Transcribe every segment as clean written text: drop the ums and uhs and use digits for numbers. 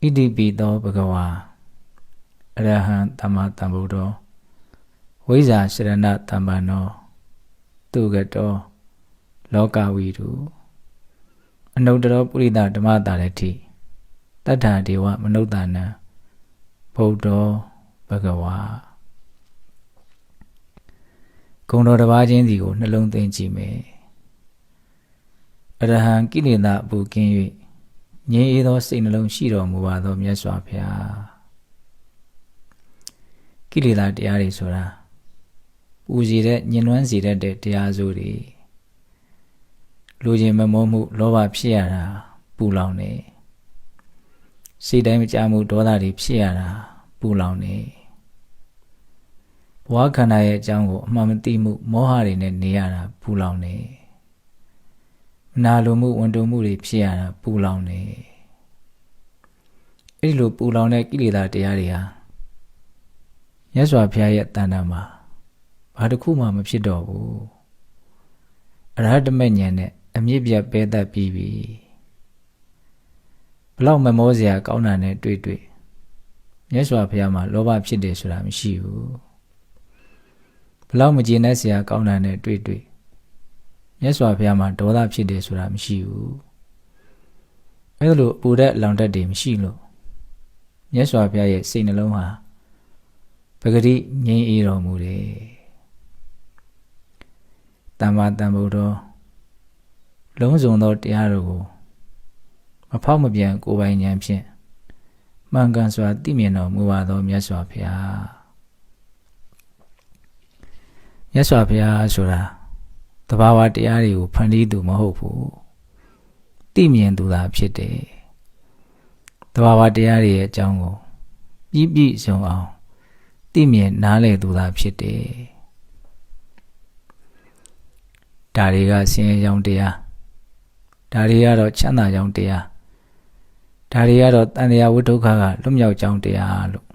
ဣတိပိသောဘဂဝါအရဟံသမ္မာသမ္ဗုဒ္ဓောဝိဇ္ဇာရှရဏသမ္ပန္နောသူကတောလောကဝိတုအနုတ္တရောပုရိသဓမ္မတာရတိတတ္ထာဒေဝမနုဿာနံဗုဒ္ဓောဘဂဝါဂုဏ်တော်တစ်ပါးချင်းစီကိုနှလုံးသွင်းကြည့်မယ်အရဟံကိလေသာအပူကင်း၍ငြိမ်းအေးသောစိတ်နှလုံးရှိတော်မူပါသောမြတ်စွာဘုရားကိလေသာတရားတွေဆိုတာပူစီတဲ့ညှဉ်းနှွမ်းစေတတ်တဲ့တရားစိုးတွေလူချင်းမမောမှုလောဘဖြစ်ရတာပူလောင်နေစိတ်တိုင်းမကြမှုဒေါသတွေဖြစ်ရတာပူလောင်နေဘဝခန္ဓာရဲ့အကြောင်းကိုအမှန်မသိမှုမောဟတွေနဲ့နေရတာပူလောင်နေမနာလိုမှုဝန်တုံမှုတွေဖြစ်ရတာပူလောင်နေအဲ့ဒီလိုပူလောင်တဲ့ကိလေသာတရားတွေဟာမြတ်စွာဘုရားရဲ့တဏ္ဍာမှာဘာတစ်ခုမှမဖြစ်တော့ဘူးအရဟတမေဉာဏ်နဲ့အမြင့်ပြတ်ပဲတတ်ပြီးပြီဘလောက်မမောစရာကောင်းတာနဲ့တွေ့မြတ်စွာဘုရားမှာလောဘဖြစ်တယ်ဆိုတာမရှိဘူးဘလောက်မကျေနပ်စရာကောင်းတာနဲ့တွေ့မြတ်စွာဘုရားမှာဒေါသဖြစ်တယ်ဆိုတာမရှိဘူးအဲ့လိုပူတဲ့လောင်တတ်တွေမရှိလို့မြတ်စွာဘုရားရဲ့စိတ်နှလုံးဟာပဂတိငြိမ်းအေးတော်မူတယ်သမ္မာသမ္ဗုဒ္ဓောလုံးစုံသောတရားတို့ကိုမဖောက်မပြန်ကိုယ်ပိုင်ဉာဏ်ဖြင့်မှန်ကန်စွာသိမြင်တော်မူပါသောမြတ်စွာဘုရားမြတ်စွာဘုရားဆိုတာသဘာဝတရားတွေကိုဖန်တီးသူမဟုတ်ဘူးသိမြင်သူသာဖြစ်တယ်သဘာဝတရားတွေရဲ့အကြောင်းကိုပြည့်စုံအောင်သိမြင်နားလည်သူသာဖြစ်တယ်ဒါတွေကဆင်းရဲကြောင်းတရားဒါတွေကတော့ချမ်းသာကြောင်းတရားဒါတွေကတော့တဏှာဝိဒုက္ခကလွတ်မြောက်ကြောင်းတရားလို့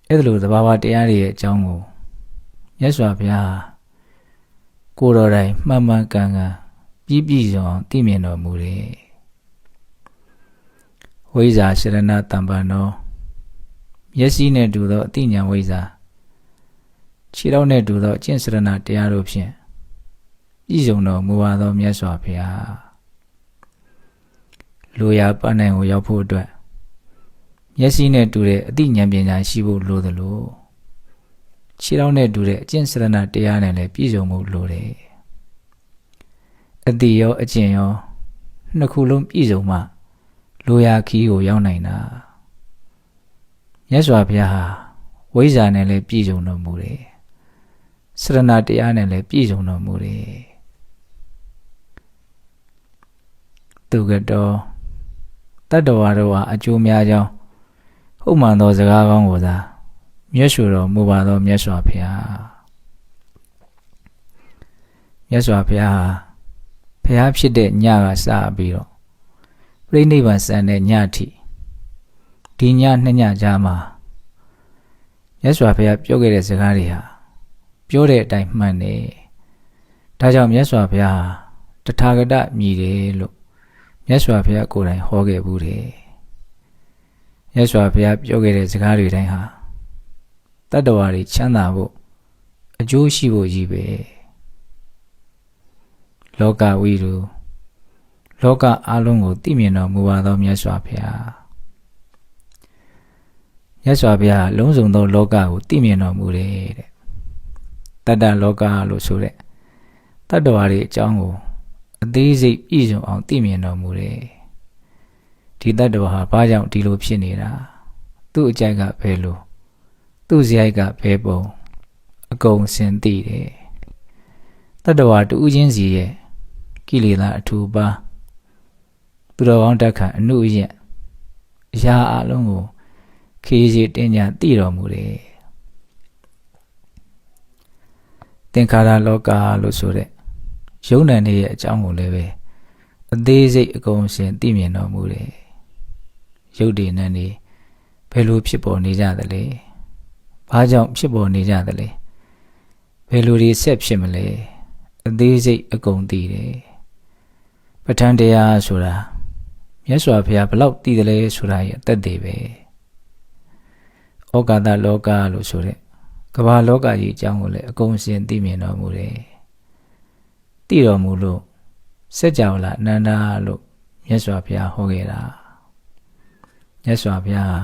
အဲ့ဒါလိုသဘာဝတရားတွေရဲ့အကြောင်းကိုမြတ်စွာဘုရားကိုယ်တော်တိုင်မှန်မှန်ကန်ကန်ပြည့်စုံအောင်သိမြင်တော်မူတယ်ဝိဇ္ဇာရှရဏတမ္ပန္နောမျက်စိနဲ့တူသောအသိဉာဏ်ဝိဇ္ဇာခြေထောက်နဲ့တူသောအကျင့်စရဏတရားတို့ဖြင့်ပြည့်စုံတော်မူပါသောမြတ်စွာဘုရားလူရပန်းနိုင်ကိုရောက်ဖို့အတွက်မျက်စိနဲ့တူတဲ့အသိဉာဏ်ပညာရှိဖို့လိုသလိုခြေထောက်နဲ့တူတဲ့အကျင့်စရဏတရားနဲ့လည်းပြည့်စုံဖို့လိုတယ်အသိရောအကျင့်ရောနှစ်ခုလုံးပြည့်စုံမှလူရခီးကိုရောက်နိုင်တာမြတ်စွာဘုရားဟာဝိဇ္ဇာနဲ့လည်းပြည့်စုံတော်မူတယ်စရဏတရားနဲ့လည်းပြည့်စုံတော်မူတယ်သူကတော်တတ္တဝါတို့ဟာအကျိုးများကြောင်းဟုတ်မှန်သောစကားကောင်းကိုသာမြတ်စွာတော်မူပါသောမြတ်စွာဘုရားမြတ်စွာဘုရားဟာဘုရားဖြစ်တဲ့ညကစပြီးတော့ပြိဋိဘံစံတဲ့ညထိဒီညနှစ်ညကြားမှာမြတ်စွာဘုရားပြောခဲ့တဲ့စကားတွေဟာပြောတဲ့အတိုင်းမှန်တယ်ဒါကြောင့်မြတ်စွာဘုရားတထာဂတမြည်တယ်လို့မြတ်စွာဘုရားကိုယ်တိုင်ဟောခဲ့ဘူးတယ်မြတ်စွာဘုရားပြောခဲ့တဲ့စကားတွေတိုင်းဟာတတ္တဝါတွေချမ်းသာဖို့အကျိုးရှိဖို့ကြီးပဲလောကဝိတုလောကအလုံးကိုသိမြင်တော်မူပါသောမြတ်စွာဘုရားမြတ်စွာဘုရားလုံးစုံသောလောကကိုသိမြင်တော်မူတယ်တဲ့တတ္တလောကလို့ဆိုတဲ့တတ္တဝါတွေအကြောင်းကိုအသေးစိတ်ပြည့်စုံအောင်သိမြင်တော်မူတယ်ဒီတတ္တဝါဟာဘာကြောင့်ဒီလိုဖြစ်နေတာသူ့အကြိုက်ကဘယ်လိုသူ့စရိုက်ကဘယ်ပုံအကုန်စင်သိတယ်တတ္တဝါတူးချင်းစီရဲ့ကိလေသာအထူပါသူတော်ကောင်းတက်ခံအနုအယက်အရာအလုံးကိုခေစီတင်ညာသိတော်မူတယ်သင်္ခါရလောကလို့ဆိုတဲ့ယုံ nant ရဲ့အကြောင်းကိုလည်းပဲအသေးစိတ်အကုန်ရှင်သိမြင်တော်မူတယ်ရုပ်တည်နံနေဘယ်လိုဖြစ်ပေါ်နေကြသလဲဘာကြောင့်ဖြစ်ပေါ်နေကြသလဲဘယ်လိုတွေဆက်ဖြစ်မလဲအသေးစိတ်အကုန်သိတယ်ပဋ္ဌာန်းတရားဆိုတာ မြတ်စွာဘုရားဘလောက်တည်တယ်လဲဆိုတာရဲ့အသက်တွေပဲဩကာသလောကလို့ဆိုတဲ့ကမ္ဘာလောကကြီးအကြောင်းကိုလည်းအကုန်စင်သိမြင်တော်မူတယ်သိတော်မူလို့စัจ java လာအနန္တလို့မြတ်စွာဘုရားဟောခဲ့တာမြတ်စွာဘုရား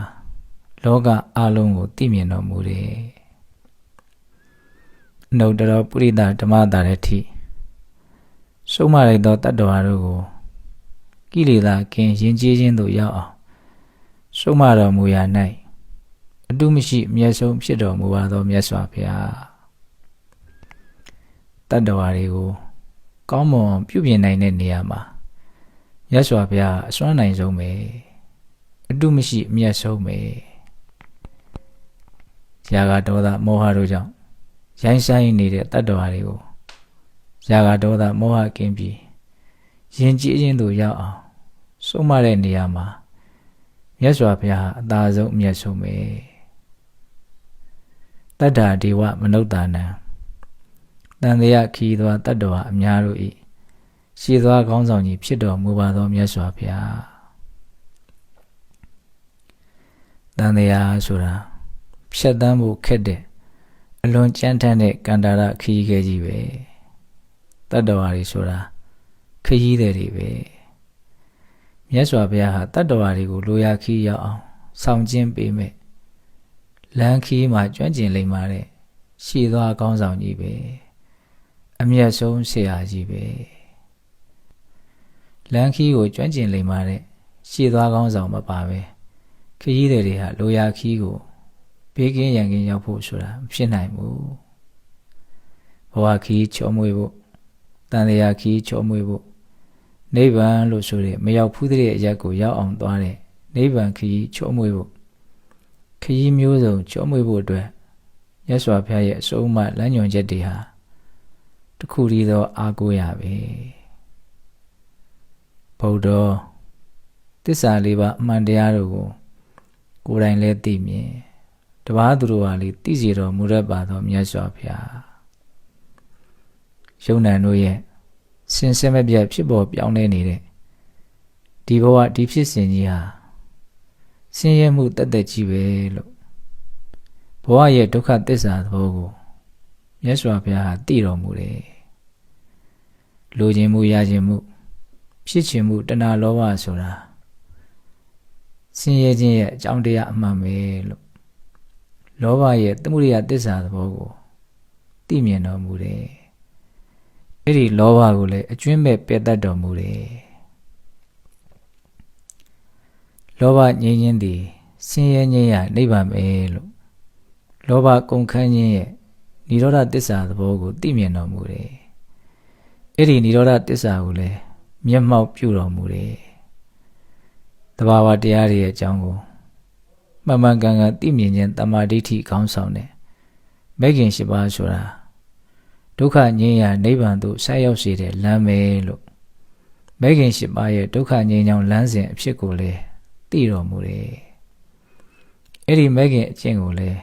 လောကအလုံးကိုသိမြင်တော်မူတယ်နှုတ်တော်ပုရိသဓမ္မတာရတိဆုံးမလိုက်သောတတ္တဝါတို့ကိုကိလေသာကင်းရင်ကျေးခြင်းသို့ရောက်အောင်ဆုံးမတော်မူရာ၌အတုမရှိအမျက်ဆုံးဖြစ်တော်မူပါသောမြတ်စွာဘုရားတတ္တဝါတွေကိုကောင်းမွန်ပြုပြင်နိုင်တဲ့နေရာမှာမြတ်စွာဘုရားအစွမ်းနိုင်ဆုံးပဲအတုမရှိအမျက်ဆုံးပဲရာဂဒေါသမောဟတို့ကြောင့်ရိုင်းဆိုင်နေတဲ့တတ္တဝါတွေကိုရာဂဒေါသမောဟကင်းပြီးယဉ်ကျေးခြင်းသို့ရောက်အောင်ဆုံးမတဲ့နေရာမှာမြတ်စွာဘုရားအသာဆုံးအမျက်ဆုံးပဲတတ္တာဒေဝမနုဿာနံတန်တရားခီးသောတတ္တဝါအများတို့၏ရှေးသွားခေါင်းဆောင်ကြီးဖြစ်တော်မူပါသောမြတ်စွာဘုရားတန်တရားဆိုတာဖြတ်တန်းဖို့ခက်တဲ့အလွန်ကြမ်းတမ်းတဲ့ကန္တာရခီးခဲကြီးပဲတတ္တဝါတွေဆိုတာခရီးသည်တွေပဲမြတ်စွာဘုရားဟာတတ္တဝါတွေကိုလိုရာခီးရောက်အောင်ဆောင်ကျင်းပေးမယ်လမ်းခီးမှာကျွမ်းကျင်လိမ့်ပါတဲ့ရှေးသွားခေါင်းဆောင်ကြီးပဲအမျက်ဆုံးဆရာကြီးပဲလမ်းခီးကိုကျွမ်းကျင်လိမ့်ပါတဲ့ရှေးသွားခေါင်းဆောင်မပါပဲခရီးသည်တွေဟာလိုရာခီးကိုဘေးကင်းရန်ကင်းရောက်ဖို့ဆိုတာမဖြစ်နိုင်ဘူးဘဝခီးချောမွေ့ဖို့တန်တရားခီးချောမွေ့ဖို့နိဗ္ဗာန်လို့ဆိုတဲ့မရောက်ဖူးတဲ့အရာကိုရောက်အောင်သွားတဲ့နိဗ္ဗာန်ခီးချောမွေ့ဖို့ခရီးမျိုးစုံချောမွေ့ဖို့အတွက်မြတ်စွာဘုရားရဲ့အဆုံးအမလမ်းညွှန်ချက်တွေဟာတခုတည်းသောအားကိုးရပဲဗုဒ္ဓသစ္စာလေးပါးအမှန်တရားတို့ကိုကိုယ်တိုင်လည်းသိမြင်တပါးသူတို့ဟာလေသိစေတော်မူရပါသောမြတ်စွာဘုရားယုံနံတို့ရဲ့စင်စစ်မပြတ်ဖြစ်ပေါ်ပြောင်းလဲနေတဲ့ဒီဘဝဒီဖြစ်စဉ်ကြီးဟာဆင်းရဲမှုတသက်ကြီးပဲလို့ဘဝရဲ့ဒုက္ခသစ္စာသဘောကိုမြတ်စွာဘုရားဟာသိတော်မူတယ်လိုချင်မှုရချင်မှုဖြစ်ချင်မှုတဏှာလောဘဆိုတာဆင်းရဲခြင်းရဲ့အကြောင်းတရားအမှန်ပဲလို့လောဘရဲ့သမုဒိယသစ္စာသဘောကိုသိမြင်တော်မူတယ်အဲ့ဒီလောဘကိုလည်းအကျွင်းမဲ့ပယ်တတ်တော်မူတယ်လောဘငြိမ်းခြင်းသည်ဆင်းရဲခြင်းရနိဗ္ဗာန်ပဲလို့လောဘကုန်ခန်းခြင်းရဲ့និရောဓသစ္စာသဘောကိုသိမြင်တော်မူတယ်အဲ့ဒီនិရောဓသစ္စာကိုလည်းမျက်မှောက်ပြုတော်မူတယ်တဘာဝတရားတွေရဲ့အကြောင်းကိုမှန်မှန်ကန်ကန်သိမြင်ခြင်းတမာဒိဋ္ဌိခေါင်းဆောင်တယ်မဂ်ခင်၈ပါးဆိုတာဒုက္ခငြိမ်းရာနိဗ္ဗာန်သို့ဆက်ရောက်စေတဲ့လမ်းပဲလို့မဂ်ခင်၈ပါးရဲ့ဒုက္ခငြိမ်းချောင်းလမ်းစဉ်အဖြစ်ကိုလည်းသိတော်မူတယ်အဲ့ဒီမဂ်ခင်အကျင့်ကိုလည်း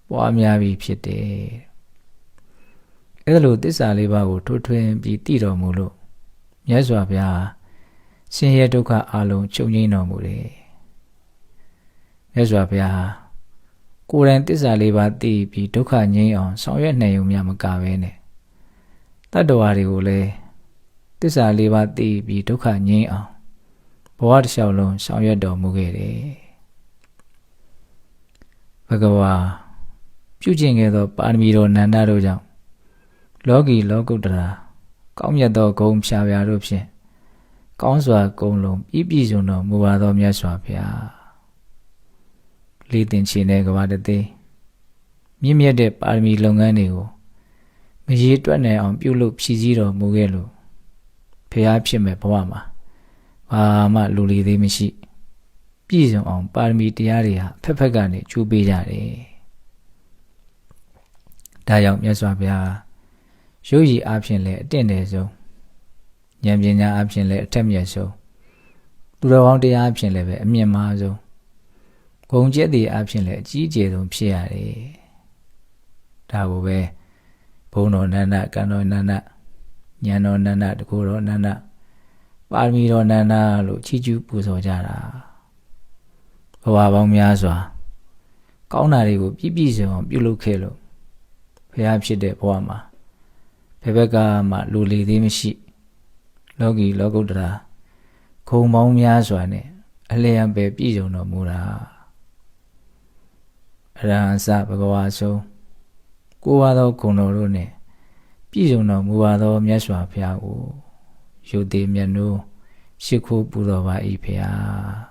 ပွားများပြီးဖြစ်တယ်အဲ့လိုသစ္စာလေးပါးကိုထိုးထွင်းပြီးသိတော်မူလို့မြတ်စွာဘုရားဆင်းရဲဒုက္ခအလုံးချုပ်ငြိမ်းတော်မူတယ်မြတ်စွာဘုရားကိုယ်တိုင်သစ္စာလေးပါးသိပြီးဒုက္ခငြိမ်းအောင်ဆောင်ရွက်နိုင်ုံမျှမကဘဲနဲ့တတ္တဝါတွေကိုလည်းသစ္စာလေးပါးသိပြီးဒုက္ခငြိမ်းအောင်ဘဝတစ်လျှောက်လုံးဆောင်ရွက်တော်မူခဲ့တယ်ဘဂဝါပြုကျင့်ခဲ့သောပါရမီတော်နန္ဒတို့ကြောင့်လောကီလောကုတ္တရာကောင်းမြတ်သောဂုဏ်ဖြာဖြာတို့ဖြင့်ကောင်းစွာဂုဏ်လုံးပြည့်စုံတော်မူပါသောမြတ်စွာဘုရားလေးတင်ချေတဲ့ကဘာတသိမြင့်မြတ်တဲ့ပါရမီလုပ်ငန်းတွေကိုမရေတွက်နိုင်အောင်ပြုလုပ်ဖြည့်ဆည်းတော်မူခဲ့လို့ဘုရားဖြစ်မဲ့ဘဝမှာဘာမှလူလီသေးမရှိပြည့်စုံအောင်ပါရမီတရားတွေဟာဖက်ဖက်ကနေကျိုးပေးကြတယ်ဒါကြောင့်မြတ်စွာဘုရားရုပ်ရည်အဖြစ်လည်းအတင့်တယ်ဆုံးဉာဏ်ပညာအဖြစ်လည်းအထက်မြတ်ဆုံးသူတော်ကောင်းတရားအဖြစ်လည်းပဲအမြင့်မားဆုံးဂုဏ်ကျက်တဲ့အဖြစ်လည်းအကြီးအကျယ်ဆုံးဖြစ်ရတယ်ဒါကိုပဲဘုံတော်နန္ဒကံတော်နန္ဒဉာဏ်တော်နန္ဒတကူတော်နန္ဒ ပါရမီတော်နန္ဒာလို့ချီးကျူးပူဇော်ကြတာဘဝပေါင်းများစွာကောင်းတာတွေကိုပြည့်ပြည့်စုံအောင်ပြုလုပ်ခဲ့လို့ဘုရားဖြစ်တဲ့ဘဝမှာဘယ်ဘက်ကမှလူလီသေးမရှိလောကီလောကုတ္တရာခုံပေါင်းများစွာနဲ့အလျံပဲပြည့်စုံတော်မူတာအရဟံစဘဂဝါဆုံးကိုးပါးသောဂုဏ်တော်တို့နဲ့ပြည့်စုံတော်မူပါသောမြတ်စွာဘုရားကိုယုတ်တိမြတ်နိုးရှိခိုးပူဇော်ပါ၏ဘုရား